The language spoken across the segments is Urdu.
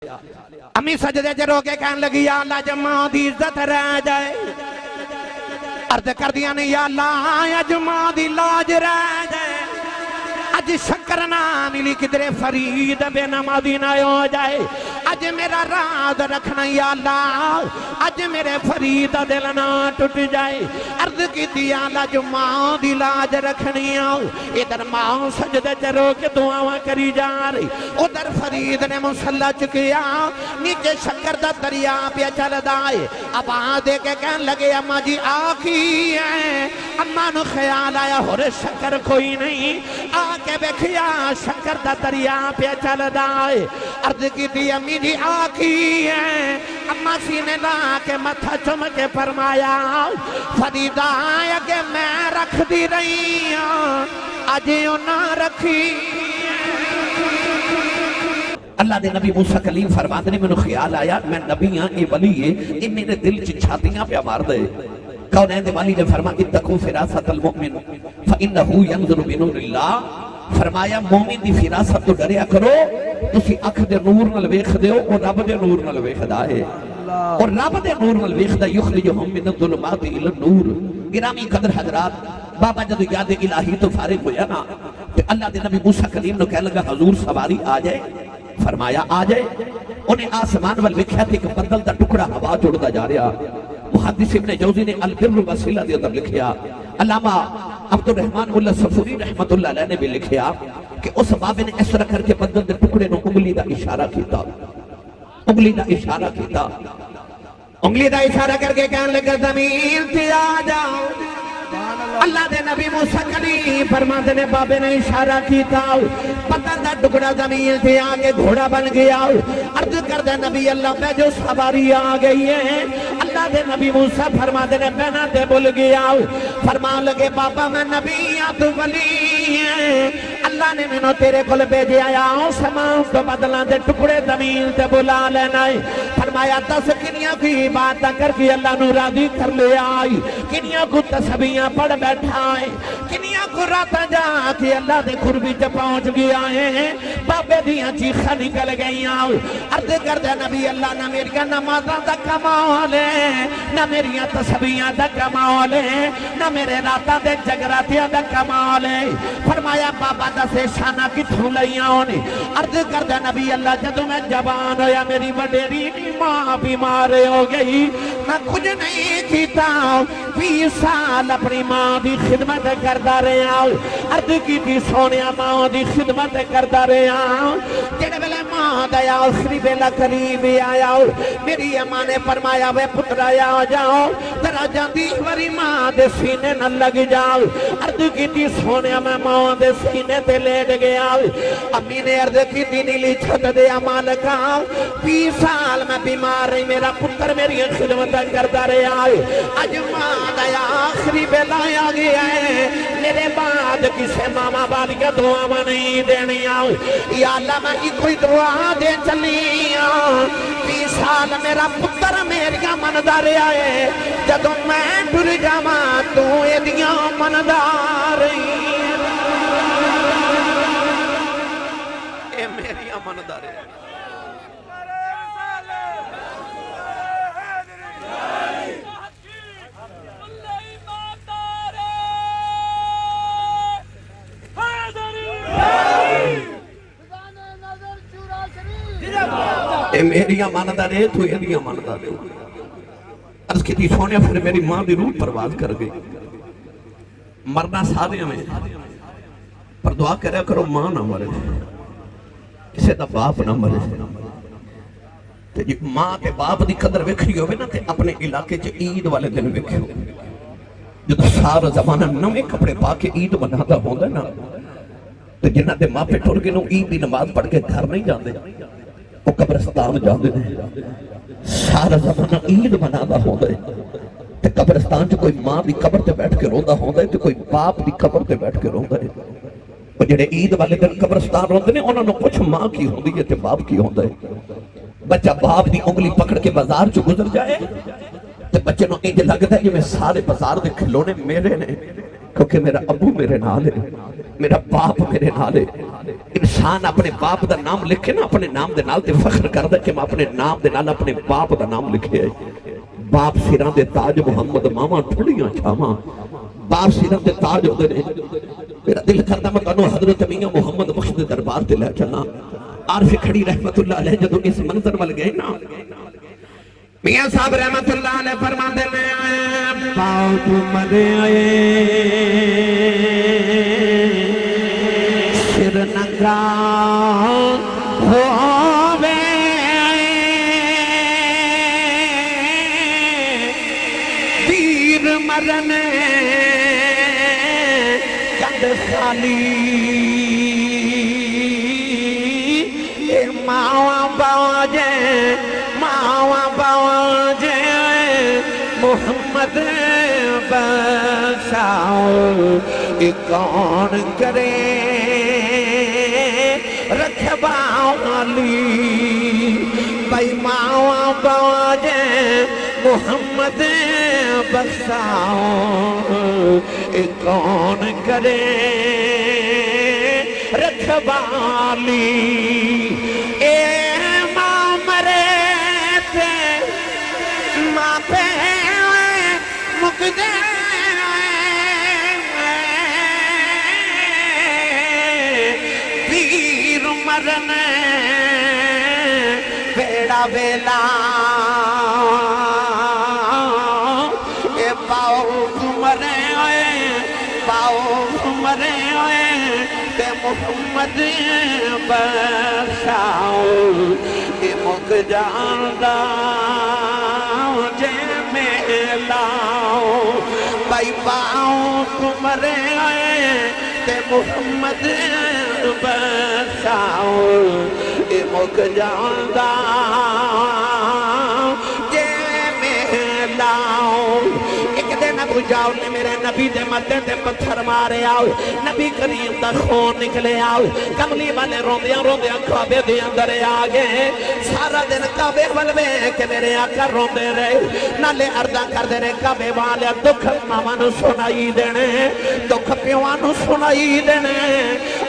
امی سجدے چ رو کے کہن لگی یا اللہ جماع دی عزت رہ جائے، عرض کر دیا نہیں یا اللہ جماع دی لاج رہ جائے، اج شکر نہ ملی کدرے فرید بے نمازی نہ ہو جائے، اج میرا راز رکھنا یا اللہ، اج میرے فرید دل نہ ٹوٹ جائے، عرض کی دیا اللہ جماع دی لاج رکھنی آؤ، ادھر ماں سجدے چرو کے دعاواں کری جا رہی، ادھر فرید نے مسلح چکیا، نیچے شکر دا دریا پہ چل دائے، اب آدھے کے کہن لگے اماں جی آخی ہے، اماں نو خیال آیا اور شکر کوئی نہیں، آکے بیکھیا شکر دا دریا پہ چل دائے، عرض کی دی امی جی آخی ہے، اماں سینے لا کے متھا چم کے فرمایا، فریدہ آیا کہ میں رکھ دی رہی ہوں، آجیوں نہ رکھی۔ اللہ دے نبی موسیٰ کلیم فرماتے نے میں نے خیال آیا میں نبی ہاں یہ ولی ہے یہ میرے دل چھاتیاں پہ مار دے کونین دے والی نے فرما اتقو فراست المؤمن فإنہو ینظر بنور اللہ، فرمایا مومن دی فراست تو ڈریا کرو تسی اکھ دے نور نل ویکھ دیو اور رب دے نور نل ویکھ دائے اور رب دے نور نل ویکھ دا یخرجہم من الظلمات الی النور۔ گرامی قدر حضرات بابا جدو یاد الہی تو فارغ ہویا نا تو اللہ دے نبی موسیٰ کلیم نے کہہ لگا حضور سواری آ جائے، فرمایا آ جائے، انہیں آسمان وال لکھیا تھے کہ بدل دا ٹکڑا ہوا جوڑتا جا رہا۔ محدث ابن جوزی نے البر وسیلہ دے اندر لکھیا، علامہ عبد الرحمن اللہ صفوری رحمت اللہ علیہ نے بھی لکھیا کہ اس بابے نے اس طرح کر کے بدل دے ٹکڑے نو انگلی دا اشارہ کیتا، انگلی دا اشارہ کیتا، انگلی دا اشارہ کر کے کہنے لگا زمین تھی آ جاؤ، اللہ دے نبی موسیٰ کلیم فرماتے نے بابے نے اشارہ کیتا، پتہ دا ٹکڑا زمین سے آگے گھوڑا بن گیا، عرض کر دے نبی اللہ پہ جو سواری آ گئی ہے، اللہ دے نبی موسیٰ فرماتے نے بنا دے بھول گیا، فرما لگے بابا میں نبی تو ولی ہے، اللہ نے منو تیرے کل بھیجے آیا سمان تو بدلان دے ٹکڑے زمین سے بلا لینا ہے، فرمایا 10 کنیاں کی بات کر کے اللہ نو راضی کر لے آئی، کنیاں کو تسبیحاں پڑھ بیٹھائے، کنیاں کو راتا جا کہ اللہ دے قربی تے پہنچ گیا ہے، بابے دیاں چیخہ نکل گئی آؤ، عرض کر دے نبی اللہ نہ میری نمازاں دا کمال ہے، نہ میری تسبیحاں دا کمال ہے، نہ میرے راتاں دے جگراتیاں دا کمال ہے، فرمایا بابا دا سے شانہ کتھوں لئیاں ہونے، عرض کر دے نبی اللہ جدو میں جوان ہویا میری وڈیری ماں بیمار ہو گئی، میں کچھ نہیں کیتا 20 سال اپنی ماں دی خدمت کردہ رہے آؤ، عرض کی تھی سونیا ماں دی خدمت کردہ رہے آؤ، جڑے بلے ماں دیا آخری بیلا قریب آیا میری اماں نے فرمایا وے پتر آیا جاؤ ترا جاندی وری ماں دے سینے نہ لگ جاؤ، عرض کی تھی سونیا میں ماں دے سینے تے لیٹ گیا، امی نے عرض کی تھی نیلی چھت دے مالکا 20 سال میں بیمار رہی میرا پتر میری خدمت کردہ رہے آئے، اج ماں دیا آخری بیلا آ گیا ہے، میرے بعد کسے ماما بالی کا دعا میں نہیں دینی آؤ، یا اللہ میں کی کوئی دعا دے چلی آؤ، 20 سال میرا پتر میری مندہ رہے آئے، جدو میں ڈر جاما تو ایدیاں مندہ رہی اے میری مندہ رہے اے میری ماندہ رہے تو ایدیاں ماندہ رہے، عرض کی تھی سونے پھر میری ماں دی روح پرواز کر گئی، مرنا سارے میں پر دعا کرے کرو ماں نہ مرے، کسے دا باپ نہ مرے، تے جی ماں تے باپ دی قدر وکھری ہوئے نا تے اپنے علاقے چے عید والے دن وکھے ہوئے، جدو سارا زمانہ نوے کپڑے پا کے عید بناتا ہوندہ نا تے جنہ دے ماں پہ ٹھوڑ کے نو عید دی نماز پڑھ کے گھر نہیں جاندے، وہ قبرستان جاندے نے، سارا زمانہ عید بناتا ہوندہ ہے، تے قبرستان چے کوئی ماں دی قبر تے بیٹھ کے روندہ ہوندہ ہے تے کوئی باپ دی قبر تے بیٹھ کے روندہ ہے، وہ جڑے عید والے دن قبرستان روندے نے انہوں نے کچھ ماں کی ہوندی ہے تے باپ کی ہوندہ ہے، بچہ باپ دی انگلی پکڑ کے بازار چو گزر جائے تے بچے نو انج لگتا ہے کہ میں سارے بازار دے کھلونے میرے نے، کیونکہ میرا ابو میرے نال ہے، میرا باپ میرے نال ہے، انسان اپنے باپ دا نام لکھے نا اپنے نام دے نال تے فخر کردا کہ میں اپنے نام دے نال اپنے باپ دا نام لکھے ہے باپ سراں دے تاج محمد ماما ٹھڑیاں چھاواں باپ سراں دے تاج ہوندے نے میرا دل کردا میں تانوں حضرت میاں محمد بخش دے دربار تے لے چلاں عارف کھڑی رحمت اللہ علیہ جدوں اس منظر ول گئے نا میاں صاحب رحمت اللہ علیہ فرماندے نے پاؤ تو مرے سر ننگا ہووے ویر مرنے کند خالی ماواں باوجے محمد بخشاؤ کون کرے رکھوالی بھائی ماواں باوجے محمد بخشاؤ کون کرے رکھوالی اے ماں مرے تھے ماں پہ مک دے پیر مرنے بیڑا بیلا اے پاؤ مرے پاؤ مرے تے محمد بخشاؤ کہ مک جاندہ جے میں لاؤ بھائی پاؤ تمہرے تے محمد بخشاؤ کہ مک جاندہ جے میں لاؤ ایک دن ابو جاؤ نے میرے نبی دے مدے دے پتھر مارے آؤ نبی کریم دا خون نکلے آؤ کملی والے روندیاں کعبے دے اندر آگے سارا دن کعبے والوے کہ میرے آقا روندے رہے نالے اردہ کر دے رہے کعبے والے دکھ مامانو سنائی دینے دکھ پیوانو سنائی دینے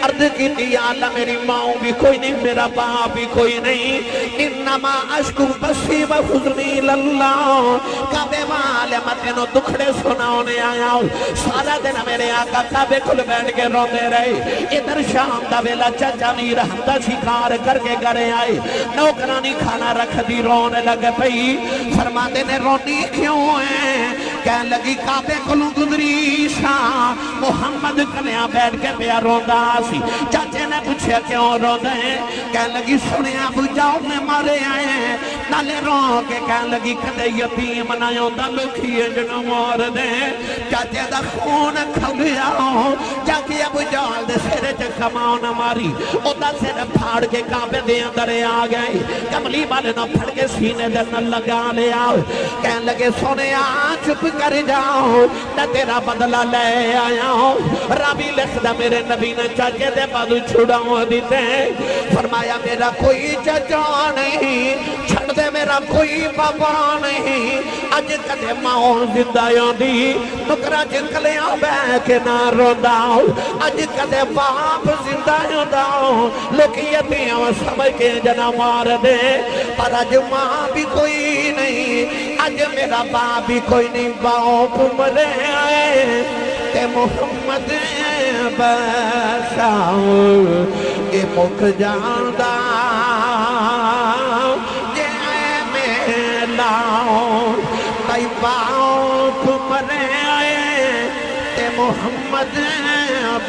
ارد کی دیا اللہ میری ماں بھی کوئی نہیں میرا باپ بھی کوئی نہیں انما اشکو بسی و حضنی للہ کعبے والے مدینو دکھڑے سناؤنے آیا سارا دن میرے آقا کعبے کھل بیٹھ کے روندے رہے ادھر شام دا ویلا چچا نہیں رہتا شکار کر کے گھرے آئے نوکرانی کھانا رکھ دی رونے لگ پئی فرماتے نے رونی کیوں ہے کہنے لگی کعبے کلو گزری شاہ محمد کنیا بیٹھ کے پیا روندا سی چاچے نے پوچھے کیوں روندے ہیں کہنے لگی سنیا ابو جاؤ نے مارے آئے نالے رو کے کہنے لگی کدے یتیم نہ ہوتا لکھی جنو مار دے چاچے دا خون کھلیا جا کے ابو جال دے سرے چے کماؤ نہ ماری او دا سرے پھاڑ کے کعبے دے اندر آ گئے کملی والے نہ پھڑ کے سینے دے نہ لگا لے آؤ کہنے لگے سونے چپ کر جاؤ نہ تیرا بدلہ لے آیا ہوں رابی لکھ دا میرے نبی نے چاچے دے بادو چھڑاؤں دیتے فرمایا میرا کوئی چچا نہیں چھڑ دے میرا کوئی بابا نہیں اج کدے ماں زندائیوں دی نکرہ جنکلیاں بے کے نہ رونداؤ اج کدے باپ زندائیوں داؤ لوکی یتیاں سمجھ کے جنا مار دے پر اج ماں بھی کوئی نہیں اج میرا باپ بھی کوئی نہیں باپ مرے آئے تے محمد بخشاؤ کہ مک جاندہ جے میں لاؤ بھائی باپ مرے آئے تے محمد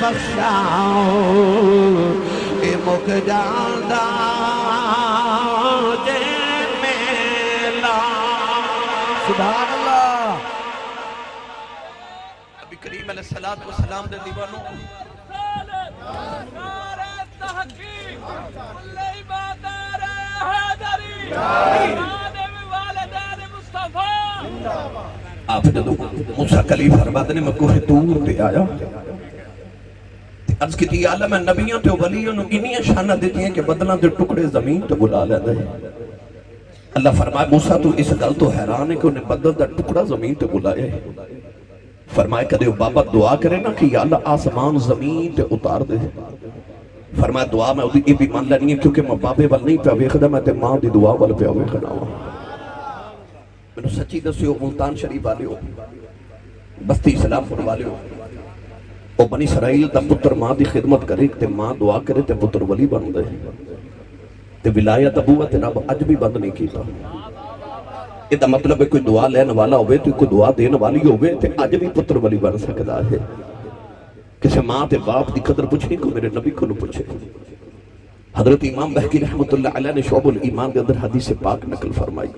بخشاؤ کہ مک جاندہ جے میں لاؤ سبحان اللہ نبی کریم علیہ السلام دے دیوانوں آپ جدو موسیٰ کلیم فرماتے نے میں کوہ طور پہ آیا عرض کی تھی عالم نبیوں تے ولیوں انہی شانہ دیتی ہیں کہ بدلہ دے ٹکڑے زمین تے بلا لے دے اللہ فرمائے موسیٰ تو اس گل تو حیران ہے کہ انہیں بدل دا ٹکڑا زمین تے بلائے فرمائے کہ بابا دعا کرے نا کہ یا اللہ آسمان زمین تے اتار دے فرمایا دعا میں یہ بھی مان لینی ہے کیونکہ میں بابے وال نہیں پیا ویکھدا میں تے ماں دی دعا وال پیا ویکھنا وا مینوں سچی دسیو ملتان شریف والے ہو بستی اسلام پور والے ہو او بنی اسرائیل دا پتر ماں دی خدمت کرے تے ماں دعا کرے تے پتر ولی بن دے تے ولایت ابوت رب اج بھی بند نہیں کیتا یہ دا مطلب ہے کوئی دعا لین والا ہوئے تو کوئی دعا دین والی ہوئے تے اج بھی پتر ولی بن سکتا ہے کسی ماں تے باپ دی قدر پوچھیں کو میرے نبی کو نہ پوچھے حضرت امام بہقی رحمت اللہ علیہ نے شعب الایمان کے اندر حدیث پاک نقل فرمائی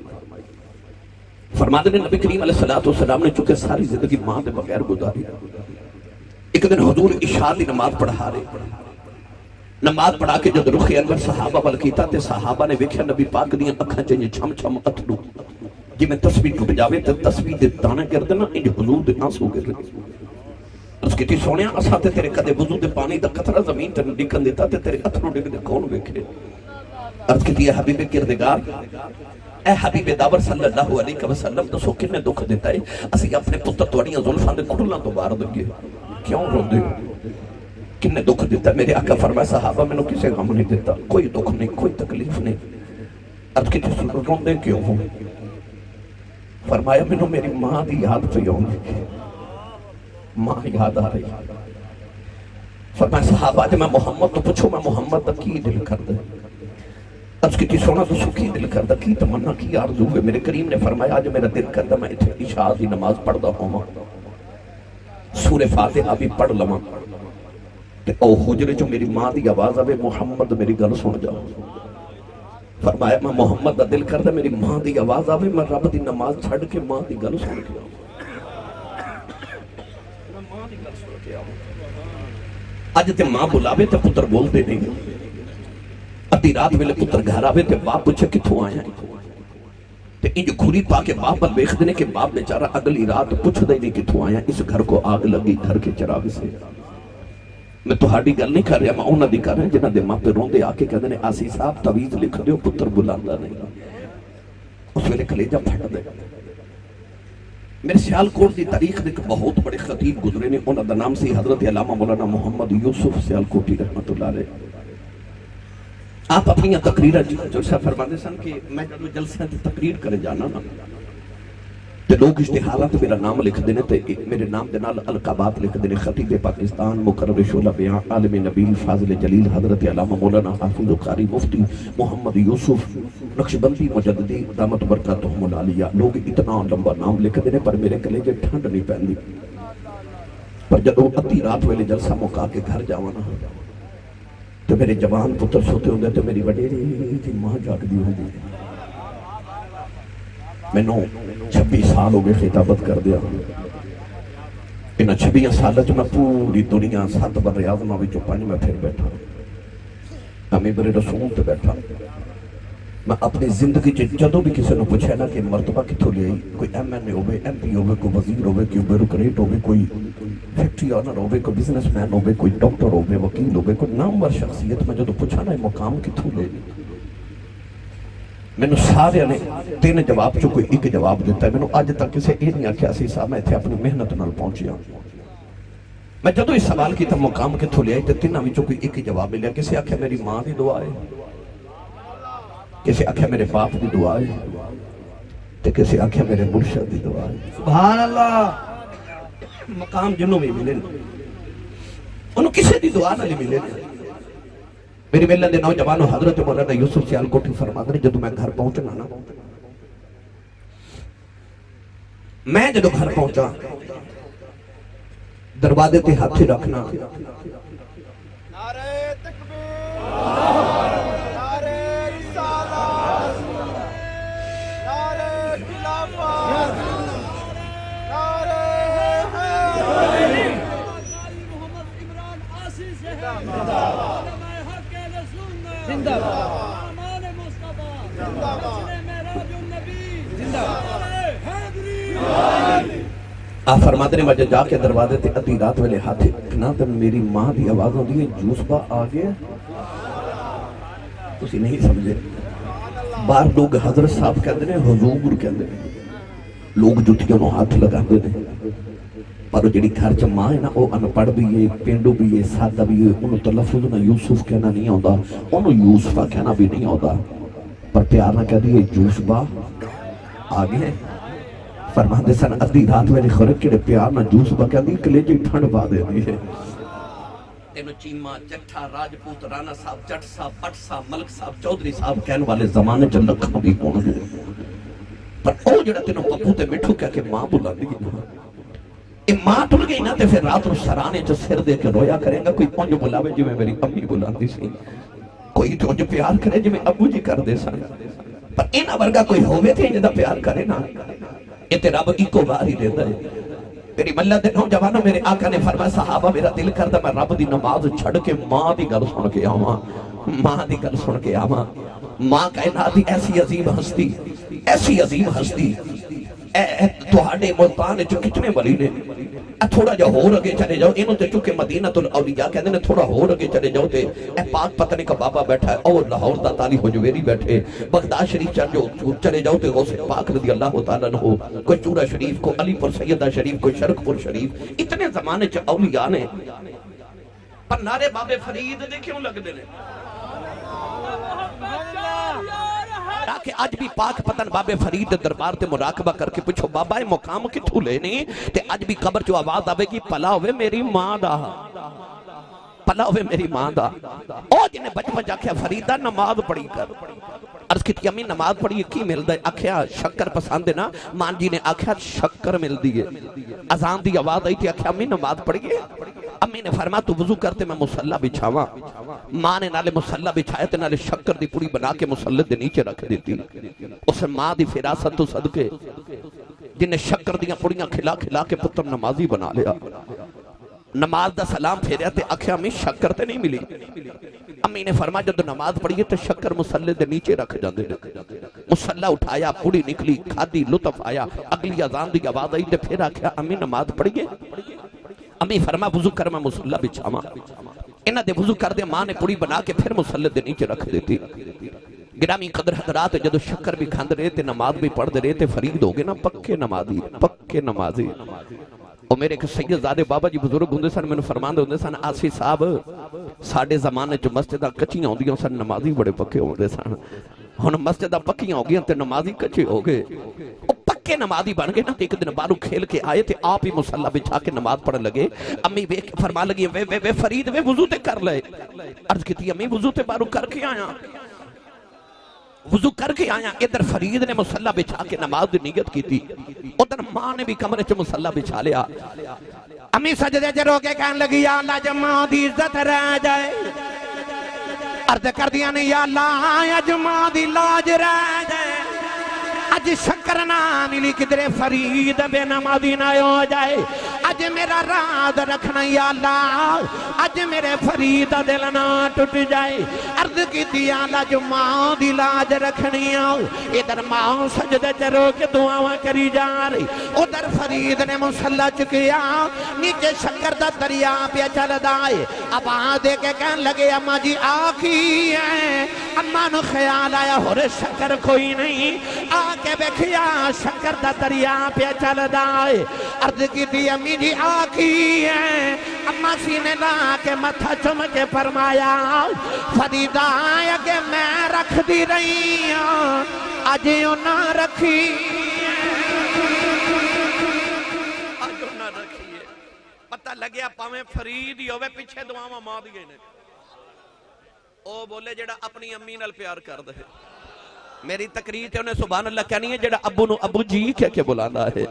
فرماتے ہیں نبی کریم علیہ السلام نے چونکہ ساری زندگی ماں دے بغیر گزاری ایک دن حضور عشاء دی نماز پڑھا رہے نماز پڑھا کے جب رخ انور صحابہ وال کیتا تے صحابہ نے ویکھیا نبی پاک دیاں اکھاں چ چھم چھم اتھرو جی میں تسبیح ٹوٹ جاوے تے تسبیح دے دانے کردے نا انج حضور دے آنسو گر رہے اس کیتی سونیا اساں تے تیرے کدے وضو دے پانی دا قطرہ زمین تے ڈکن دیتا تے تیرے اتھرو ڈگ دے کون ویکھے عرض کیتی ہے حبیب کردگار اے حبیب داور صلی اللہ علیہ وسلم تو سو کنے دکھ دیتا ہے اسی اپنے پتر توڑیاں زلفاں دے کڑلاں تو بار دنگے کیوں روندے ہو کنے دکھ دیتا ہے میرے آقا فرمایا صحابہ میں نے کسے غم نہیں دیتا کوئی دکھ نہیں کوئی تکلیف نہیں عرض کیتی روندے کیوں ہوں فرمایا میں نے میری ماں دی یاد پہ ہوں ماں یاد آ رہی فرمایا صحابہ جب میں محمد تو پوچھو میں محمد دا کی دل کر دے عرض کی سونا تو سکھی دل کردا کی تمنا کی آرزو ہے میرے کریم نے فرمایا آج میرا دل کردا میں اتھے عشاء دی نماز پڑھدا ہوں سورہ فاتحہ بھی پڑھ لواں تے او حجرے جو میری ماں دی آواز آوے محمد میری گل سن جا فرمایا میں محمد دا دل کردا میری ماں دی آواز آوے میں رب دی نماز چھڑ کے ماں دی گل سن کے میں ماں دی گل سن کے اج تے ماں بلاوے تے پتر بول دے نہیں ادھی رات ویلے پتر گھر آوے تے باپ پوچھے کتھوں آیا تے انج گھوری پا کے باپ بل ویکھ دے کہ باپ بیچارہ اگلی رات پوچھ دے نہیں کتھوں آیا اس گھر کو آگ لگی گھر کے چراغ سے میں تہاڈی گل نہیں کر رہا میں انہاں دی کر رہا جنہاں دے ماں پہ روندے آ کے کہندے نے آسی صاحب تعویذ لکھ دیو پتر بلاندا نہیں اس ویلے کلیجہ پھٹ دے میرے سیالکوٹ دی تاریخ دے بہت بڑے خطیب گزرے نے انہاں دا نام سی حضرت علامہ مولانا محمد یوسف سیالکوٹی رحمت اللہ علیہ آپ اپنی تقریر جلسہ فرماتے سن کہ میں جب جلسہ تقریر کرے جانا نا تے لوگ اشتہارات میرا نام لکھ دینے تے میرے نام دے نال القابات لکھ دینے خطیب پاکستان مقرر شعلہ بیان عالم نبیل فاضل جلیل حضرت علامہ مولانا حافظ قاری مفتی محمد یوسف نقشبندی مجددی دامت برکاتہم العالیہ لوگ اتنا لمبا نام لکھ دینے پر میرے کلیجے ٹھنڈ نہیں پہنی پر جب ادھی رات ویلے جلسہ مکا کے گھر جاوانا تو میرے جوان پتر سوتے ہوں گے تو میری وڈیری تھی ماں جاگ دی ہوں گی میں نو 26 سال ہو گئے خطابت کر دیا انہاں 26 سال جو میں پوری دنیا 7 بر اعظماں وچوں 5 میں پھر بیٹھا ہمیں بڑے رسول تے بیٹھا میں اپنی زندگی جدوں بھی کسی نے پوچھا نا کہ مرتبہ کتھوں لے آئی کوئی ایم این اے ہوئے ایم پی ہوئے کوئی وزیر ہوئے کوئی بیوروکریٹ ہوئے کوئی فیکٹری آنر ہوئے کوئی بزنس مین ہوئے کوئی ڈاکٹر ہوئے وکیل ہوئے کوئی نامور شخصیت میں جدوں پوچھا نا مقام کتھوں لے لی میں نے سارے نے 3 جواب چو کوئی ایک جواب دیتا ہے میں نے آج تک کسے یہ نہیں آکھیا سی صاحب میں تھے اپنی محنت نال پہنچیا میں جدوں اس سوال کی تھا مقام کتھوں لے آئی تے 3 وچوں کوئی ایک جواب ملیا کسے آکھیا میری ماں دی دعا ہے کسی آکھیا میرے باپ دی دعا ہے تے کسی آکھیا میرے مرشد دی دعا ہے سبحان اللہ مقام جنوں میں ملے انہوں کسی دی دعا نہ ملے میری ملن دے نوجوانوں حضرت مولانا یوسف سیالکوٹی فرماتے ہیں جدوں میں گھر پہنچنا نا میں جدوں گھر پہنچا دروازے تے ہاتھ رکھنا نعرہ تکبیر نعرہ رسالت نعرہ خلافت نعرہ حیدری محمد عمران عاصی سے زندہ امان مصطفیٰ زندہ معراج النبی زندہ حیدری آپ فرماتے ہیں مجھے جا کے دروازے تے ادھی رات ویلے ہاتھ رکھنا تے میری ماں دی آواز ہوندی ہے جوس با آ گیا تسی نہیں سمجھے باہر لوگ حضرت صاحب کہندے نے حضور کہندے نے لوگ جتیاں نوں ہاتھ لگاندے نے پر جڑی گھر چ ماں ہے نا وہ ان پڑھ بھی ہے، پینڈو بھی ہے، سادہ بھی ہے، انہوں تلفظ نہ یوسف کہنا نہیں آتا، انہوں یوسفہ کہنا بھی نہیں آتا، پر پیار نہ کہہ دیئے یوسفہ آگے فرماندے سن ادھی رات میرے خورک کڑے پیار نہ یوسفہ کہہ دی کلیجی ٹھنڈ پا دے دی ہے تینو چیمہ چٹھا راجپوت رانا صاحب چٹ صاحب پٹ صاحب ملک صاحب چودری صاحب کہنے والے زمانے چل رکھا بھی کون دے پر او جڑا تینو پپو تے مٹھو کہہ کے ماں بلا دی نا ماں ٹھل گئی نا تے پھر رات رو سرانے جو سر دے کے رویا کریں گا، کوئی پونج بلاوے جو میں میری امی بلا دی سی، کوئی تو جو پیار کرے جو میں ابو جی کر دے سن، پر اینا ورگا کوئی ہوئے تھے جدہ پیار کرے نا یہ تے رب ایکو بار ہی دیتا ہے۔ میری ملہ دے نوجوانوں میرے آقا نے فرمایا صحابہ میرا دل کردہ میں رب دی نماز چھڑ کے ماں دی گل سن کے آواں، ماں دی گل سن کے آواں، ماں کائنات دی ایسی عظیم ہستی، ایسی عظیم ہستی، تہاڈے ملتان جو کتنے ولی نے تھوڑا جا ہو رگے چلے جاؤ، انہوں تے چونکہ مدینہ الاولیاء کہتے ہیں تھوڑا ہو رگے چلے جاؤ تے پاک پتنے کا بابا بیٹھا ہے اور لاہور دا تالی حجویری بیٹھے، بغداد شریف چلے جاؤ تے غوث پاک رضی اللہ تعالیٰ عنہ، کوئی چورہ شریف کو علی پور سیدہ شریف کو شرک پور شریف، اتنے زمانے چا اولیاء نے پر نارے بابے فرید دے کیوں لگ دینے تاکہ آج بھی پاک پتن بابے فرید دربار تے مراقبہ کر کے پوچھو بابا اے مقام کتھو لینے تے آج بھی قبر جو آواز آوے گی پلا ہوئے میری ماں دا، پلا ہوئے میری ماں دا، او جنہیں بچپن جا کے فریدہ نماز پڑھی کر عرض کی امی نماز پڑھی کی مل دے آکھیا شکر پسند ہے نا، مان جی نے آکھیا شکر مل دیئے، اذان دی آواز آئی تھی آکھیا امی نماز پڑھیے، امی نے فرما تو وضو کرتے میں مسلح بچھاواں، ماں نے نالے مسلح بچھائے تے نالے شکر دی پوری بنا کے مسلح دے نیچے رکھ دیتی، اسے ماں دی فراست تو صدقے جنہیں شکر دیاں پوریاں کھلا کھلا کے پتر نمازی بنا لیا، نماز دا سلام پھیریا تے آکھیا امی شکر تے نہیں ملی، امی نے فرمایا جب نماز پڑھیے تو شکر مسلح دے نیچے رکھ جاندے مسلح اٹھایا پوری نکلی کھادی لطف آیا اگلی اذان دی آواز آئی تے پھر آکھیا امی نماز پڑھیے، امی فرما وضو کر میں مسلح بچھاواں، انہاں دے وضو کر دے ماں نے پوری بنا کے پھر مسلح دے نیچے رکھ دیتی۔ گرامی قدر حضرات جدو شکر بھی کھاند رہے تے نماز بھی پڑھ دے رہے تے فرید ہو گئے نا پکے نمازی، پکے نمازی۔ اور میرے ایک سید زادے بابا جی بزرگ ہوندے سن میں نے فرمان دے ہوندے سن آسی صاحب ساڑھے زمانے جو مسجدہ کچیاں ہوندیاں سن نمازی بڑے پکے ہوندے سن، ہن مسجدہ پکیاں ہو گئیں تے نمازی کچے ہو گئے، پکے نمازی بن گئے نا، ایک دن بارو کھیل کے آئے تھے آپ ہی مسلح بچھا کے نماز پڑھ لگے، امی فرما لگی وے فرید وے وضو تے کر لے، عرض کی تھی امی وضو تے بارو کر کے آیا، وضو کر کے آیا، ادھر فرید نے مسلح بچھا کے نماز دی نیت کی تھی، ادھر ماں نے بھی کمرے چ مسلح بچھا لیا، امی سجدے چ رو کے کہنے لگی یا اللہ جماع دی عزت رہ جائے، عرض کر دیا نہیں یا اللہ جماع دی لاج رہ جائے، اج شکر نہ ملی کدرے فرید بے نمازی نہ ہو جائے، اج میرا راز رکھنا یا اللہ، اج میرے فرید دل نہ ٹوٹ جائے، عرض کی دیا اللہ جو ماں دی لاج رکھنی آؤ، ادھر ماں سجدے چرو کے دعاواں کری جا رہی، ادھر فرید نے مسلح چکیا، نیچے شکر دا دریا پہ چل دائے، اب آدھے کے کہنے لگے اماں جی آخی ہے، اماں نو خیال آیا ہو رہے شکر کوئی نہیں، آکے بیکھیا شکر دا دریا پہ چل دائے، عرض کی دی امی جی آخی ہے، اماں سینے لا کے متھا چم کے فرمایا فریدہ آیا کہ میں رکھ دی رہی ہوں آجیوں نہ رکھی آجیوں نہ رکھی ہے، پتہ لگیا پاویں فرید ہی ہوئے پیچھے دعاواں ماں دیئے نے، او بولے جڑا اپنی امی نال پیار کر دے، میری تقریر تے انہیں سبحان اللہ کہنی ہے جڑا ابو نو ابو جی کہہ کے بلانا ہے،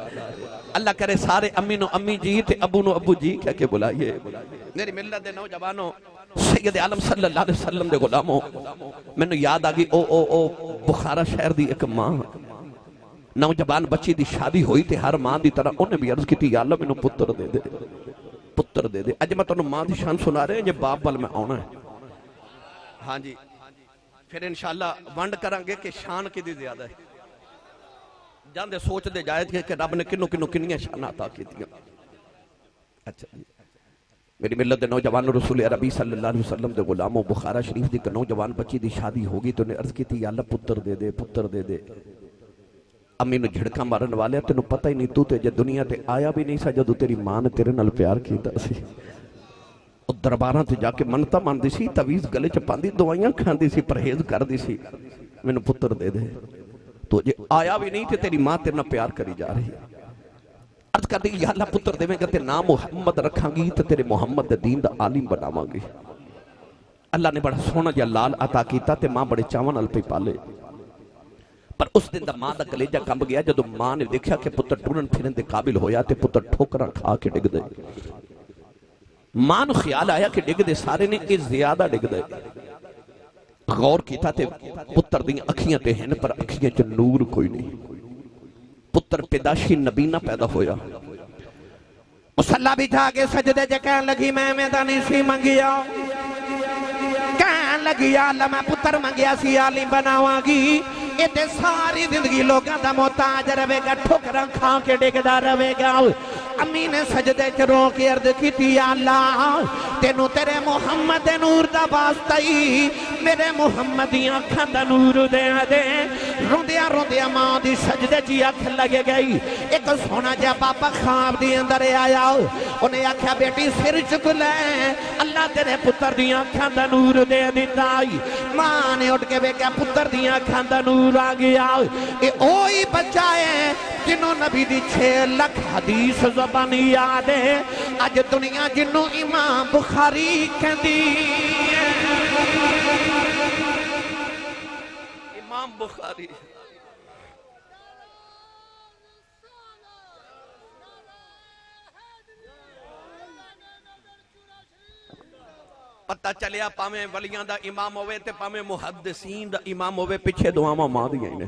اللہ کرے سارے امی نو امی جی تے ابو نو ابو جی کہہ کے بلائیے، میری ملت دے نوجوانوں سید عالم صلی اللہ علیہ وسلم دے غلاموں میں نے یاد آگئی او بخارا شہر دی ایک ماں نوجوان بچی دی شادی ہوئی تے ہر ماں دی طرح انہیں بھی عرض کی تھی یا اللہ میں نے پتر دے دے پتر دے دے، اج میں تو ماں دی شان سنا رہے ہیں یہ باپ بل میں آنا ہے، ہاں جی پھر انشاءاللہ ونڈ کرانگے کہ شان کی دی زیادہ ہے، جاندے سوچ دے جائے تھے کہ رب نے کنو کنو کنیاں شان عطا کی دیا۔ اچھا میری ملت دے نوجوان رسول عربی صلی اللہ علیہ وسلم دے غلاموں بخارا شریف دی نوجوان بچی دی شادی ہوگی تو نے عرض کی تھی یا اللہ پتر دے دے پتر دے دے، امی نو جھڑکا مارن والے تینو پتہ ہی نہیں تو تے جے دنیا تے آیا بھی نہیں سا جدو تیری ماں نے تیرے نال پیار کیتا سی او درباراں تے جا کے منتا ماندی سی تویز گلے چ پاندی دوائیاں کھاندی سی پرہیز کردی سی مینوں پتر دے دے تو جے آیا بھی نہیں تے تیری ماں تیرے نال پیار کری جا رہی عرض کر دی یا اللہ پتر دے میں کہ تے نام محمد رکھاں گی تے تیرے محمد دے دین دا عالم بناواں گی اللہ نے بڑا سونا جا لال عطا کیتا تے ماں بڑے چاون نال پئی پالے پر اس دن دا ماں دا کلیجہ کمب گیا جدو ماں نے دیکھا کہ پتر ٹورن پھرن دے قابل ہویا تے پتر ٹھوکرا کھا کے ڈگ دے ماں نو خیال آیا کہ ڈگ دے سارے نے کہ زیادہ ڈگ دے غور کیتا تے پتر دی اکھیاں تے ہن پر اکھیاں چ نور کوئی نہیں پتر پیداشی نبینا پیدا ہویا مصلی بٹھا کے سجدے جے کہن لگی میں دا نہیں سی منگیا کہن لگی اللہ میں پتر منگیا سی عالم بناواں گی تے ساری زندگی لوگاں دا محتاج رہے گا ٹھوکراں کھا کے ڈگدا رہے گا امی نے سجدے چ رو کے عرض کیتی یا اللہ تینوں تیرے محمد نور دا واسطہ ہی میرے محمد دی اکھاں دا نور دے دے روندیاں روندیاں ماں دی سجدے چ اکھ لگے گئی ایک سونا جا پاپا خواب دی اندر آیا انہیں آکھیا بیٹی سر چک لے اللہ تیرے پتر دی اکھاں دا نور دے دتا ماں نے اٹھ کے ویکھیا پتر دی اکھاں دا نور آ گیا اے اوہی بچہ ہے جنہوں نبی دی 6 لکھ حدیث زبانی یاد ہے اج دنیا جنہوں امام بخاری کہندی امام بخاری پتہ چلیا پاویں ولیاں دا امام ہوئے تے پاویں محدثین دا امام ہوئے پیچھے دعاواں ماں دیاں ہی نے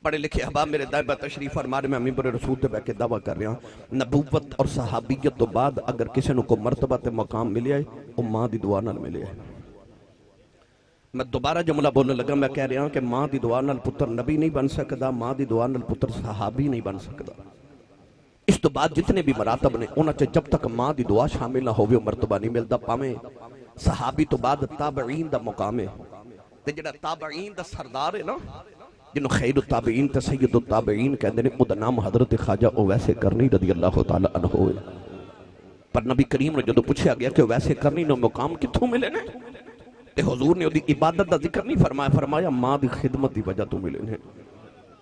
پڑھے لکھے احباب میرے دائبہ تشریف فرمانے میں منبر رسول تے بیٹھ کے دعویٰ کر رہا ہوں نبوت اور صحابیت تو بعد اگر کسی نے کو مرتبہ تے مقام ملے آئے وہ ماں دی دعا نال ملے آئے میں دوبارہ جملہ بولنے لگا میں کہہ رہا ہوں کہ ماں دی دعا نال پتر نبی نہیں بن سکتا ماں دی دعا نال پتر صحابی نہیں بن سکتا اس تو بعد جتنے بھی مراتب نے انہاں چ جب تک ماں دی دعا شامل نہ ہوئے مرتبہ نہیں ملتا پاویں صحابی تو بعد تابعین دا مقام ہے تے جڑا تابعین دا سردار ہے نا جنہوں خیر التابعین تے سید التابعین کہندے نے او دا نام حضرت خواجہ اویس کرنی رضی اللہ تعالی عنہ ہوئے پر نبی کریم نے جدو پوچھا گیا کہ اویس کرنی نے مقام کتھوں ملے نے تے حضور نے دی عبادت دا ذکر نہیں فرمایا فرمایا ماں دی خدمت دی وجہ تو ملے نے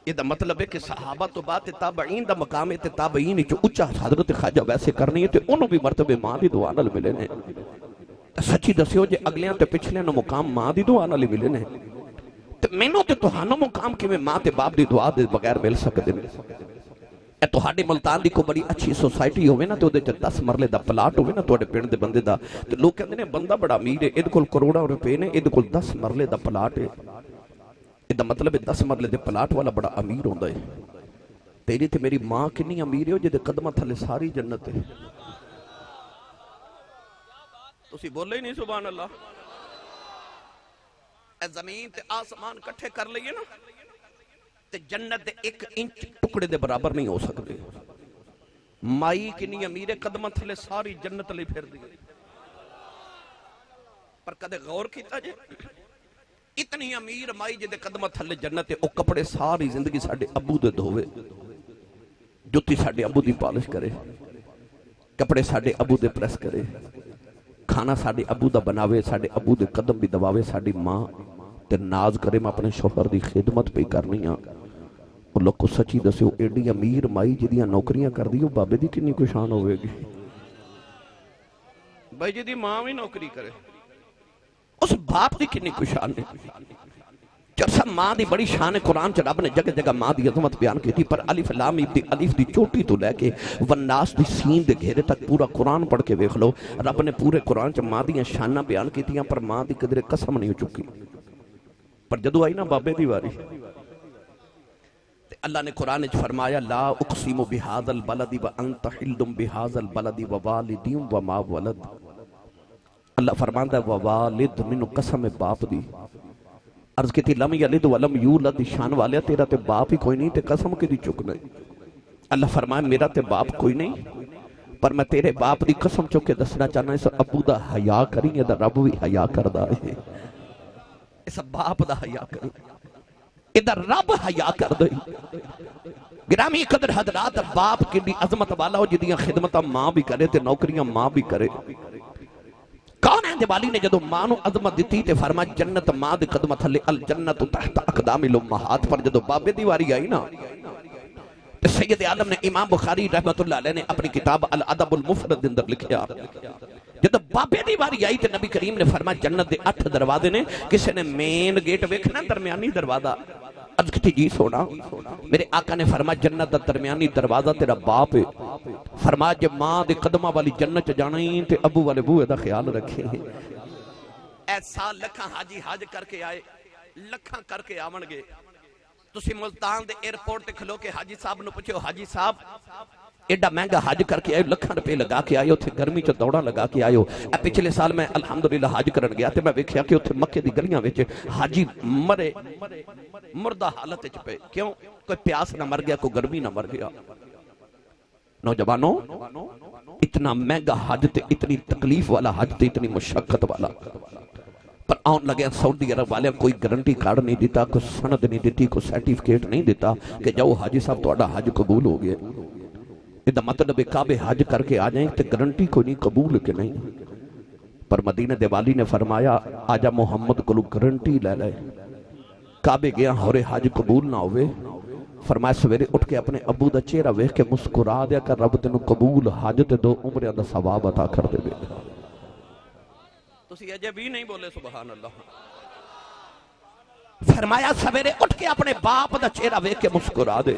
یہ دا مطلب ہے کہ صحابہ تو بات تابعین دا مقام ہے تے تابعین جو اچھا حضرت خواجہ ویسے کرنی ہے تے انہوں بھی مرتبہ ماں دی دعا نال ملے نے سچی دسیو جے اگلیاں تے پچھلے نو مقام ماں دی دعا نال ملے نے تے مینوں تے تہانوں مقام کیویں ماں تے باپ دی دعا دے بغیر مل سکدے نے اے تہاڈے ملتان دی کوئی بڑی اچھی سوسائٹی ہوے نا تے اودے چ 10 مرلے دا پلاٹ ہوے نا تہاڈے پنڈ دے بندے دا تے لوگ کہندے نے بندہ بڑا امیر ہے ادے کول کروڑاں روپے نے ادے کول 10 مرلے دا پلاٹ ہے یہ دا مطلب ہے 10 مرلے دے پلاٹ والا بڑا امیر ہوندا ہے تیری تے میری ماں کنی امیر ہے او جے قدماں تھلے ساری جنت ہے تسی بولے ہی نہیں سبحان اللہ اے زمین تے آسمان کٹھے کر لئیے نا تے جنت دے 1 انچ ٹکڑے دے برابر نہیں ہو سکتے مائی کنی امیر ہے قدماں تھلے ساری جنت لے پھر دی پر کدے غور کیتا جے اتنی امیر مائی جدے قدمہ تھلے جنت ہے او کپڑے ساری زندگی ساڑھے ابو دے دھوے جوتی ساڑھے ابو دی پالش کرے کپڑے ساڑھے ابو دے پریس کرے کھانا ساڑھے ابو دا بناوے ساڑھے ابو دے قدم بھی دباوے ساڑھی ماں تے ناز کرے میں اپنے شوہر دی خدمت پہ کرنی ہاں اور لوگ کو سچی دسے ایڈی امیر مائی جدیاں نوکریاں کر دیو بابے دی کنی کوئی شان ہوئے گی بھائی جدی ماں بھی نوکری کرے اس باپ دی کنی کوئی شان نہیں چرسا ماں دی بڑی شان قرآن چ رب نے جگہ جگہ ماں دی عظمت بیان کی تھی پر الف لام دی الف دی چوٹی تو لے کے والناس دی سین دے گھیرے تک پورا قرآن پڑھ کے دیکھ لو رب نے پورے قرآن چ ماں دی شاناں بیان کی تھی پر ماں دی قدر قسم نہیں ہو چکی پر جدو آئی نا بابے دی واری اللہ نے قرآن چ فرمایا لا اقسم بہذا البلد وانت حل بہذا البلد ووالد وما ولد اللہ فرماندا ہے ووالد منو قسم باپ دی عرض کی تھی لم یلد ولم یولد شان والے تیرا تے باپ ہی کوئی نہیں تے قسم کی دی چکنا اللہ فرمایا میرا تے باپ کوئی نہیں پر میں تیرے باپ دی قسم چکے دسنا چاہنا اس ابو دا حیا کریں دا رب بھی حیا کردہ ہے اس باپ دا حیا کریں ادھر رب حیا کر دے گرامی قدر حضرات باپ کی عظمت والا ہو جدیاں خدمتاں ماں بھی کرے تے نوکریاں ماں بھی کرے کون ہے دیوالی نے جدو ماں نو عظمت دیتی تے فرما جنت ماں دے قدمت تھلے الجنت تحت اقدام الامہات پر جدو بابے دیواری آئی نا تے سید عالم نے امام بخاری رحمت اللہ علیہ نے اپنی کتاب الادب المفرد اندر لکھیا جدو بابے دیواری آئی تے نبی کریم نے فرما جنت دے 8 دروازے نے کسے نے مین گیٹ ویکھنا درمیانی دروازہ عرض کتی جی سونا میرے آقا نے فرما جنت دا درمیانی دروازہ تیرا باپ ہے فرما جب ماں دے قدمہ والی جنت جانا ہی تے ابو والے بوئے دا خیال رکھے ایسا لکھاں حاجی حاج کر کے آئے لکھاں کر کے آمن گے تسی ملتان دے ایئرپورٹ تے کھلو کے حاجی صاحب نو پوچھو حاجی صاحب ایڈا مہنگا حج کر کے آئے لکھاں روپے لگا کے آئے اتھے گرمی چ دوڑا لگا کے آئے پچھلے سال میں الحمدللہ حج کرن گیا تے میں ویکھیا کہ اتھے مکے دی گلیاں وچ حاجی مرے مردہ حالت وچ پے کیوں کوئی پیاس نہ مر گیا کوئی گرمی نہ مر گیا نوجوانوں اتنا مہنگا حج تے اتنی تکلیف والا حج تے اتنی مشقت والا پر آن لگے سعودی عرب والے کوئی گارنٹی کارڈ نہیں دیتا کوئی سند نہیں دیتی کوئی سرٹیفکیٹ نہیں دیتا کہ جاؤ حاجی صاحب تہاڈا حج قبول ہو گیا یہ مطلب کعبے حج کر کے آ جائیں تو گارنٹی کوئی نہیں قبول کہ نہیں پر مدینہ دیوالی نے فرمایا آجا محمد کو گارنٹی لے لے کعبے گیا ہورے حج قبول نہ ہوئے فرمایا سویرے اٹھ کے اپنے ابو دا چہرہ ویکھ کے مسکرا دیا کر رب تینوں قبول حج تے 2 عمریں دا ثواب عطا کر دے تسی اجے بھی نہیں بولے سبحان اللہ فرمایا سویرے اٹھ کے اپنے باپ دا چہرہ ویکھ کے مسکرا دے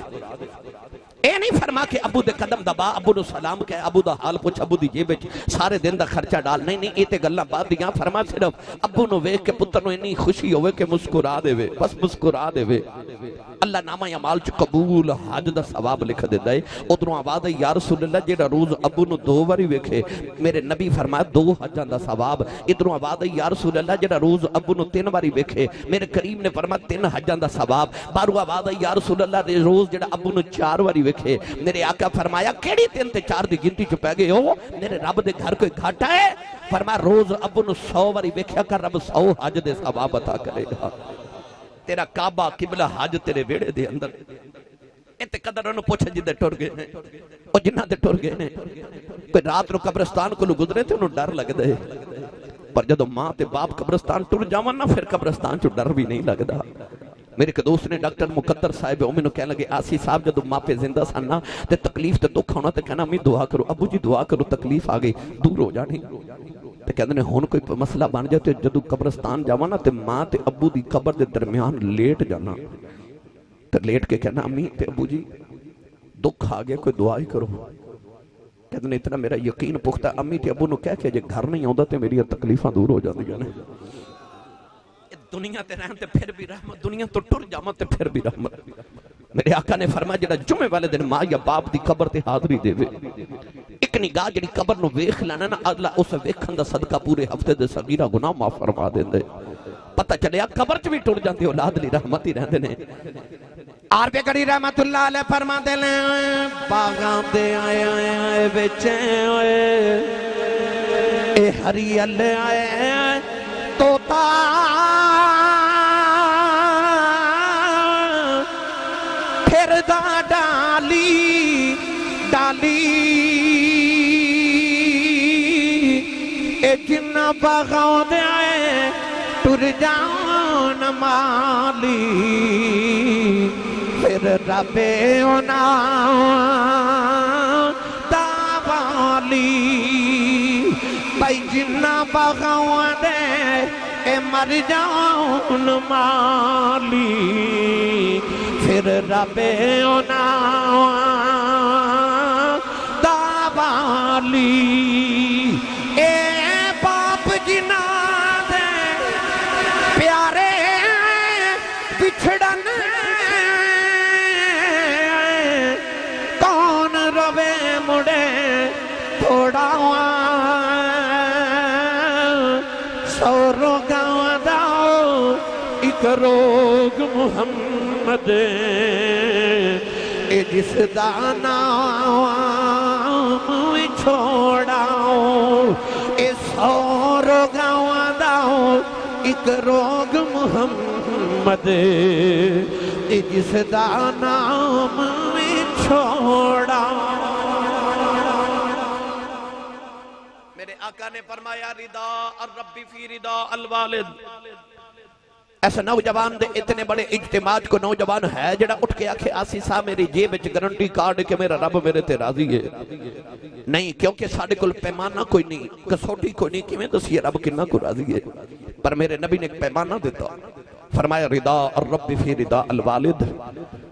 اے نہیں فرما کہ ابو دے قدم دبا ابو نو سلام کہے ابو دا حال پوچھ ابو دی جیب سارے دن دا خرچہ ڈال نہیں اے تے گلاں بات دیاں فرما صرف ابو نو ویکھ کے پتر نو اتنی خوشی ہوئے کہ مسکرا دے وے بس مسکرا دے وے اللہ نامہ اعمال چ قبول حج دا ثواب لکھ دیندا ہے ادھروں آواز ہے یا رسول اللہ جیڑا روز ابو نو 2 واری ویکھے میرے نبی فرمایا 2 حجاں دا ثواب ادھروں آواز ہے یا رسول اللہ جیڑا روز ابو نو 3 واری ویکھے میرے کریم نے فرمایا 3 حجاں دا ثواب بارو آواز ہے یا رسول اللہ روز جیڑا ابو نو 4 واری ویکھے میرے آقا فرمایا کیڑی 3 تے 4 دی گنتی چ پے گئے ہو میرے رب دے گھر کوئی گھاٹا ہے فرمایا روز ابو نو 100 واری ویکھیا کر رب 100 حج دے ثواب عطا کرے گا تیرا کعبہ قبلہ حج تیرے بیڑے دے اندر اتے قدر انہوں پوچھا جدے ٹور گئے ہیں اور جنہ دے ٹور گئے ہیں کوئی رات رو قبرستان کو لو گزرے تھے انہوں ڈر لگ دے پر جدو ماں تے باپ قبرستان ٹور جاوانا پھر قبرستان چو ڈر بھی نہیں لگ دا میرے ایک دوست نے ڈاکٹر مقدر صاحب اومنو کہنے لگے آسی صاحب جدو ماں پہ زندہ سننا تے تکلیف تے دکھ ہونا تے کہنا امی دعا کرو ابو جی دعا کرو تکلیف آگئی دور ہو جانی تے کہنے نے ہون کوئی مسئلہ بان جاتے جدو قبرستان جاوانا تے ماں تے ابو دی قبر دے درمیان لیٹ جانا تے لیٹ کے کہنا امی تے ابو جی دکھ آگیا کوئی دعا ہی کرو کہنے اتنا میرا یقین پختہ امی تے ابو نو کہہ کے جے گھر نہیں ہوندہ تے میری تکلیفاں دور ہو جاندی جانے دنیا تے رحم تے پھر بھی رحمت دنیا تو ٹر جاما تے پھر بھی رحمت میرے آقا نے فرمایا جڑا جمعے والے دن ماں یا باپ دی قبر تے حاضری دے وے ایک نگاہ جڑی قبر نو ویکھ لینا نا اللہ اس ویکھن دا صدقہ پورے ہفتے دے صغیرہ گناہ معاف فرما دیندے پتہ چلیا قبر چ بھی ٹر جاندے اولاد لی رحمت ہی رہندے نے آر پہ کڑی رحمت اللہ علیہ فرما دے لیں باغاں دے آئے آئے بچے ہوئے اے ہریل آئے توتا پھر دا ڈالی ڈالی اے جنہ باغاں دے آئے ٹر جان مالی پھر ربے اونا داوالی بھائی جنہ باغاں دے اے مر جان مالی پھر ربے اونا داوالی اے باپ جنہ دے پیارے بچھڑن کون روے مڑے تھوڑا سورو گاؤں داؤ ایک روگ محمد اے جس دانا چھوڑاؤ اے سورو گاؤں داؤ ایک روگ محمد جس دا نام میں چھوڑا. میرے آقا نے فرمایا رضا الرب فی رضا الوالد. ایسا نوجوان دے اتنے بڑے اجتماع کو نوجوان ہے جڑا اٹھ کے آکھے آسی صاحب میری جیب وچ گارنٹی کارڈ کہ میرا رب میرے تے راضی ہے. نہیں، کیونکہ ساڈے کول پیمانہ کوئی نہیں، کسوٹی کوئی نہیں، کیویں دسیے رب کنا کو راضی ہے. پر میرے نبی نے ایک پیمانہ دیتا، فرمایا رضا الرب فی رضا الوالد.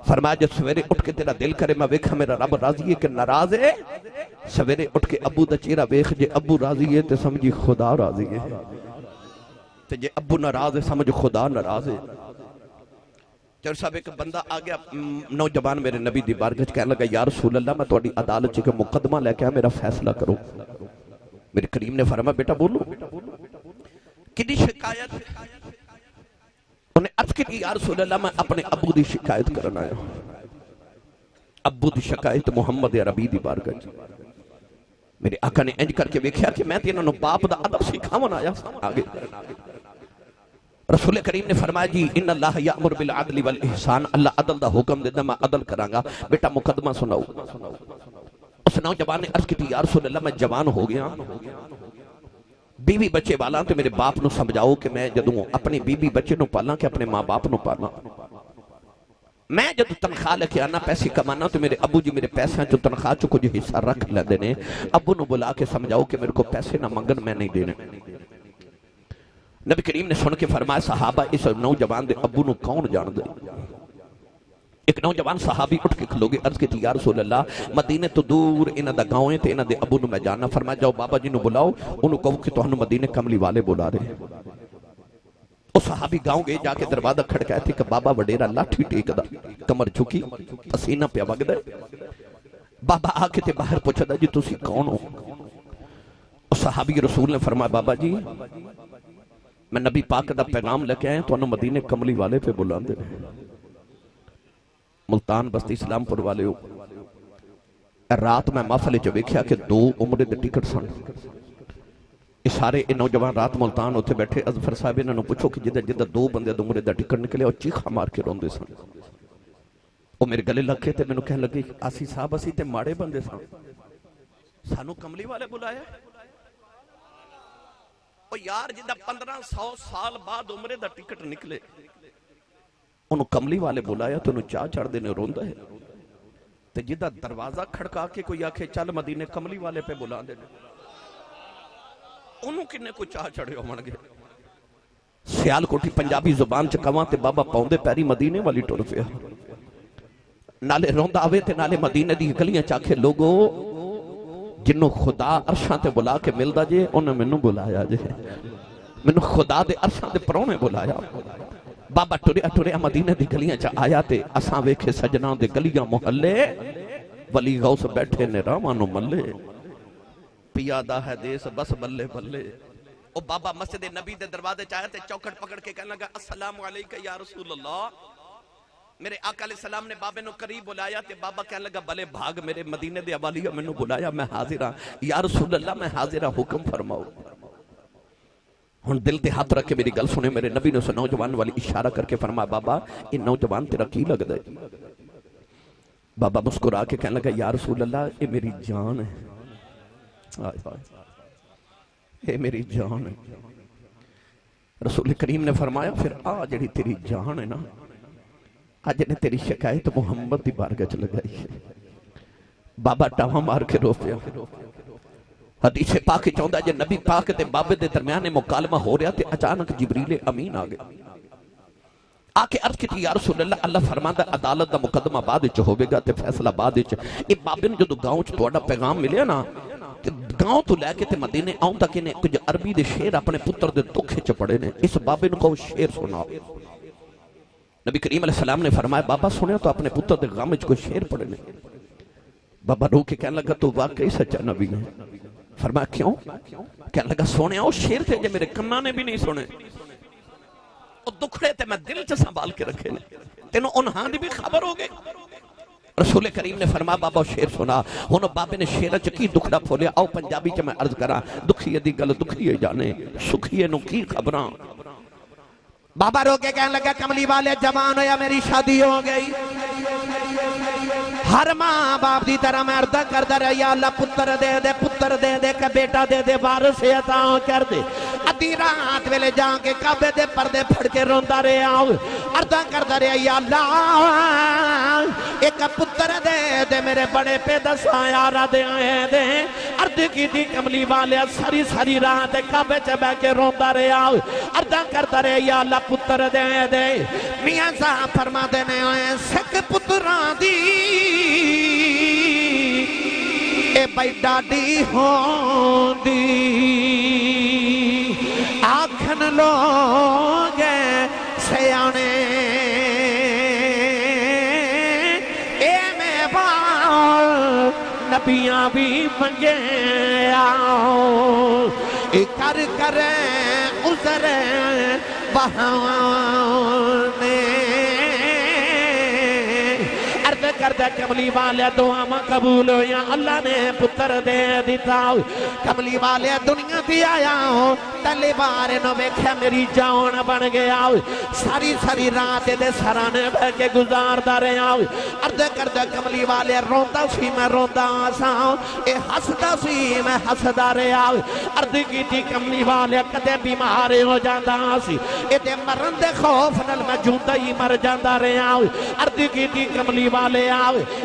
فرمایا جب سویرے اٹھ کے تیرا دل کرے میں ویکھا میرا رب راضی ہے کہ ناراض ہے، سویرے اٹھ کے ابو دا چہرہ ویکھ، جے ابو راضی ہے تے سمجھی خدا راضی ہے، تے جے ابو ناراض ہے سمجھ خدا ناراض ہے. چور صاحب ایک بندہ آگیا نوجوان میرے نبی دی بارگاہ کہنے لگا یا رسول اللہ میں تہاڈی عدالت چ مقدمہ لے کے میرا فیصلہ کرو. میرے کریم نے فرمایا بیٹا بولو کدی شکایت؟ انہیں عرض کی یا رسول اللہ میں اپنے ابو دی شکایت کرنا آیا. ابو دی شکایت محمد عربی دی بارگاہ. میرے آقا نے انج کر کے ویکھیا کہ میں تے انہاں نوں باپ دا ادب سکھاون آیا آگے. رسول کریم نے فرمایا جی ان اللہ یامر بالعدل والاحسان، اللہ عدل دا حکم دیتا میں عدل کراں گا. بیٹا مقدمہ سناؤ. اس نوجوان نے عرض کی یا رسول اللہ میں جوان ہو گیا، بیوی بچے والا، تو میرے باپ نو سمجھاؤ کہ میں جدوں اپنی بیوی بچے نو پالاں کہ اپنے ماں باپ نو پالاں. میں جدو تنخواہ لے کے آنا پیسے کمانا تو میرے ابو جی میرے پیسے جو تنخواہ چو کچھ حصہ رکھ لے دینے. ابو نو بلا کے سمجھاؤ کہ میرے کو پیسے نہ منگن میں نہیں دینے. نبی کریم نے سن کے فرمایا صحابہ اس نوجوان دے ابو نو کون جان دے؟ ایک نوجوان صحابی اٹھ کے کھلو گے عرض کی یا رسول اللہ مدینے تو دور انہ دا گاؤں ہے تے انہ دے ابو نو میں جاننا. فرمایا جاؤ بابا جی نو بلاؤ انہوں کہو کہ تو ہنو مدینے کملی والے بلا رہے. وہ صحابی گاؤں گئے جا کے دروازہ کھڑکائے تھے کہ بابا وڈیرا لاٹھی ٹیک دا، کمر جھکی پسینہ پہ وگ دے. بابا آ کے تے باہر پوچھا دا جی تسی کون ہو؟ وہ صحابی رسول نے فرمایا بابا جی میں نبی پاک دا پیغام لے کے آئے تو انہوں مدینے کملی والے پہ بلان دے. ملتان بستی اسلام پور والے ہو. رات میں محفل چ ویکھیا کہ 2 عمرے دے ٹکٹ سن. یہ سارے نوجوان رات ملتان ہوتے بیٹھے اظفر صاحب انہوں نے پوچھو کہ جدہ 2 بندے عمرے دا ٹکٹ نکلے اور چیخا مار کے روندے سن. وہ میرے گلے لکھے تے میں نے کہنے لگی آسی صاحب اسی تے ماڑے بندے سن، سانو کملی والے بلایا. او یار جدہ 1500 سال بعد عمرے دا ٹکٹ نکلے انہوں کملی والے بلایا تو انہوں چاہ چڑھ دینے روندہ ہے. تے جدہ دروازہ کھڑکا کے کوئی آکھے چل مدینے کملی والے پہ بلا دینے انہوں کنے کو چاہ چڑھے ہو من گئے. سیال کوٹی پنجابی زبان چکاواں تے بابا پاؤندے پیری مدینے والی ٹور پیا. نالے روندہ آوے تے نالے مدینے دی گلیاں چاکھے لوگو جنہوں خدا عرشاں تے بلا کے مل دا جے انہوں منوں بلایا جے، منوں خدا دے عرشاں دے پرونے بلایا. بابا ٹوریا مدینے دی گلیاں چا آیا تے اساں ویکھے سجناں دے گلیاں محلے ولی غوث بیٹھے نے راوانو ملے. پیادہ ہے دیس بس بلے بلے. او بابا مسجد نبی دے دروازے چاہے تے چوکٹ پکڑ کے کہنے لگا السلام علیکہ یا رسول اللہ. میرے آقا علیہ السلام نے بابے نو قریب بلایا تے بابا کہنے لگا بلے بھاگ میرے مدینے دے عوالیہ میں نو بلایا میں حاضر ہاں. یا رسول اللہ میں حاضر ہاں حکم فرماؤ. ہن دل تے ہاتھ رکھ کے میری گل سنے. میرے نبی نے اس نوجوان والی اشارہ کر کے فرمایا بابا یہ نوجوان تیرا کی لگ دے؟ بابا مسکرا کے کہنے لگا یا رسول اللہ یہ میری جان ہے، اے میری جان ہے. رسول کریم نے فرمایا پھر آ جڑی تیری جان ہے نا آج نے تیری شکایت محمد دی بارگاہ چ لگائی ہے. بابا ٹاواں مار کے رو پیا. حدیث پاک چاہتا ہے جے نبی پاک تے بابے دے درمیانے مکالمہ ہو رہا تے اچانک جبریل امین آ گئے. آکے عرض کی یا رسول اللہ اللہ فرماندا عدالت دا مقدمہ بعد وچ ہوے گا تے فیصلہ بعد وچ. اے بابے نوں جدوں گاؤں چ تہاڈا پیغام ملیا نا گاؤں تو لے کے تے مدینے آؤں تک انہیں کچھ عربی دے شعر اپنے پتر دے دکھے چ پڑے نے. اس بابے نوں کہو شعر سناؤ. نبی کریم علیہ السلام نے فرمایا بابا سنیا تو اپنے پتر دے غم وچ کوئی شعر پڑے نے. بابا رو کے کہنے لگا تو واقعی سچا نبی ہے. فرمایا کیوں؟ کہنے لگا سونے وہ شعر تھے جو میرے کناں نے بھی نہیں سنے. وہ دکھڑے تے میں دل چ سنبھال کے رکھے نے. تینوں انہاں دی بھی خبر ہو گئی. رسول کریم نے فرمایا بابا شعر سنا. ہن بابے نے شعر چ کی دکھڑا کھولیا. آؤ پنجابی چ میں عرض کراں دکھیے دی گل دکھیے جانے سکھیے نو کی خبراں. بابا رو کے کہنے لگا کملی والے جوان ہویا میری شادی ہو گئی ہر ماں باپ دی طرح میں عرض کرتا رہا یا اللہ پتر دے دے کہ بیٹا دے دے وارث عطا کر دے ادھی رات ویلے جا کے کعبے دے پردے پھڑ کے روندا رہا عرض کرتا رہا یا اللہ ایک پتر دے دے میرے بڑے پہ دساں یارا دے عرض کی تھی کملی والے ساری رات کعبے چ بیٹھ کے روندا رہا عرض کرتا رہا یا اللہ پتر دے دے میاں صاحب فرما دینے سکھ پتران دی اے بھائی ڈاڈی ہوندی آکھن لوگ سیانے اے میں بال نبیاں بھی منگے آؤ اے کر عذر بہانے کردہ کملی والے دعا ماں قبول ہو یا اللہ نے پتر دے دیتا ہو کملی والے دنیا دی آیا ہو تلے بارے نو بیکھے میری جان بن گیا ہو ساری رات دے سرانے بہ کے گزار دا رہا ہو عرض کردہ کملی والے روندا سی میں روندا آسا ہو اے ہسدا سی میں ہسدا رہا ہو عرض کی تھی کملی والے کدے بیمارے ہو جاندہ سی اے دے مرن دے خوف نل میں جوندہ ہی مر جاندہ رہا ہو عرض کی تھی کملی والے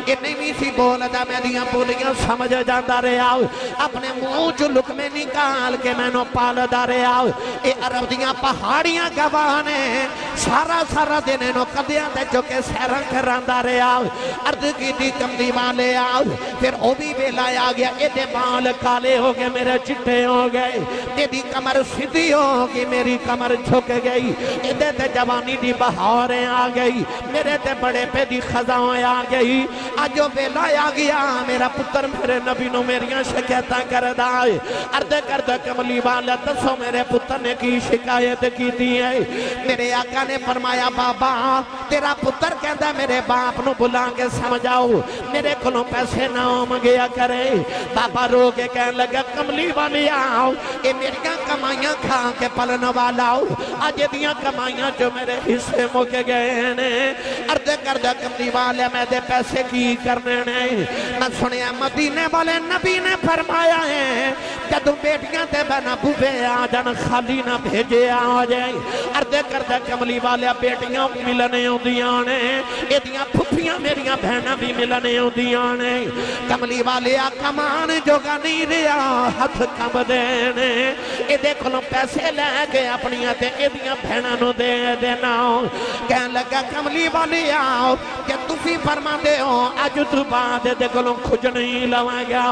یہ نہیں سی بولتا میں دیاں بولیاں سمجھ جاندہ رہا اپنے منہ جو لکمے نکال کے میں نو پالدہ رہا اے عرب دیاں پہاڑیاں گوانے سارا دن نو قدیاں دے جو کہ سیرن کراندہ رہا عرض کی تھی کملی والے آؤ پھر او بھی بیلا آ گیا اے دے بال کالے ہو گئے میرے چٹے ہو گئے تے دی کمر سدھی ہو گئی میری کمر جھک گئی اے دے تے جوانی دی بہاریں آ گئی میرے تے بڑے پہ دی خزاں آ گئی آجو بیلا آ گیا میرا پتر میرے نبی نو میریاں شکایتاں کردہ ہے عرض کردہ کملی والا دسو میرے پتر نے کی شکایت کی دی ہے میرے آقا نے فرمایا بابا تیرا پتر کہندہ میرے باپ نو بلا کے سمجھاؤ میرے کلوں پیسے نہ مگیا کرے بابا رو کے کہنے لگا کملی والی آؤ اے میریاں کمائیاں کھا کے پلن والا آؤ آج دیاں کمائیاں جو میرے حصے موکے گئے نے عرض کردہ کملی والے میں دے پیسے کی کرنے نے میں سنے مدینے والے نبی نے فرمایا ہے جدو بیٹیاں تے بنا بوبے آ جان خالی نہ بھیجے آ جائیں عرض کردہ کملی والے بیٹیاں ملنے ہوں دیاں نے یہ دیاں پھپیاں میریاں بہنہ بھی ملنے ہوں دیاں نے کملی والے کمان جو گا نہیں رہا ہاتھ کم دینے یہ دیکھو لوں پیسے لے گئے اپنی تے یہ دیاں بہنہ نو دے دینا کہنے لگا کملی والے آؤ کہ تُسی فرما دے ہو آج تو بعد دیکھو لوں کھج نہیں لوا گیا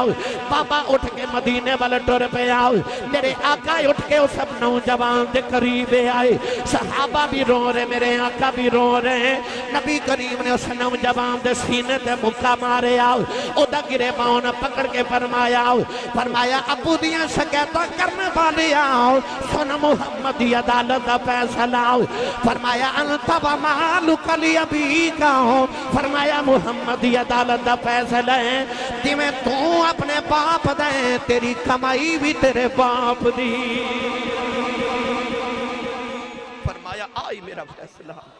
بابا اٹھ کے مدینے والے ٹور پہ آؤ میرے آقا اٹھ کے سب نوجوان دے قریب آئے صحابہ بھی رو رہے میرے آقا بھی رو رہے نبی کریم نے اس نوجوان دے سینے تے مکہ مارے آؤ او دا گرے باؤں پکڑ کے فرمایا ابو دیاں شکایتاں کرنے والے آؤ سن محمدی عدالت دا فیصلہ آؤ فرمایا انت و مالک لی ابی کا ہو فرمایا محمدی عدالت دا فیصلہ ہے میں تو اپنے باپ دیں تیری کمائی بھی تیرے باپ دی فرمایا آئی میرا فیصلہ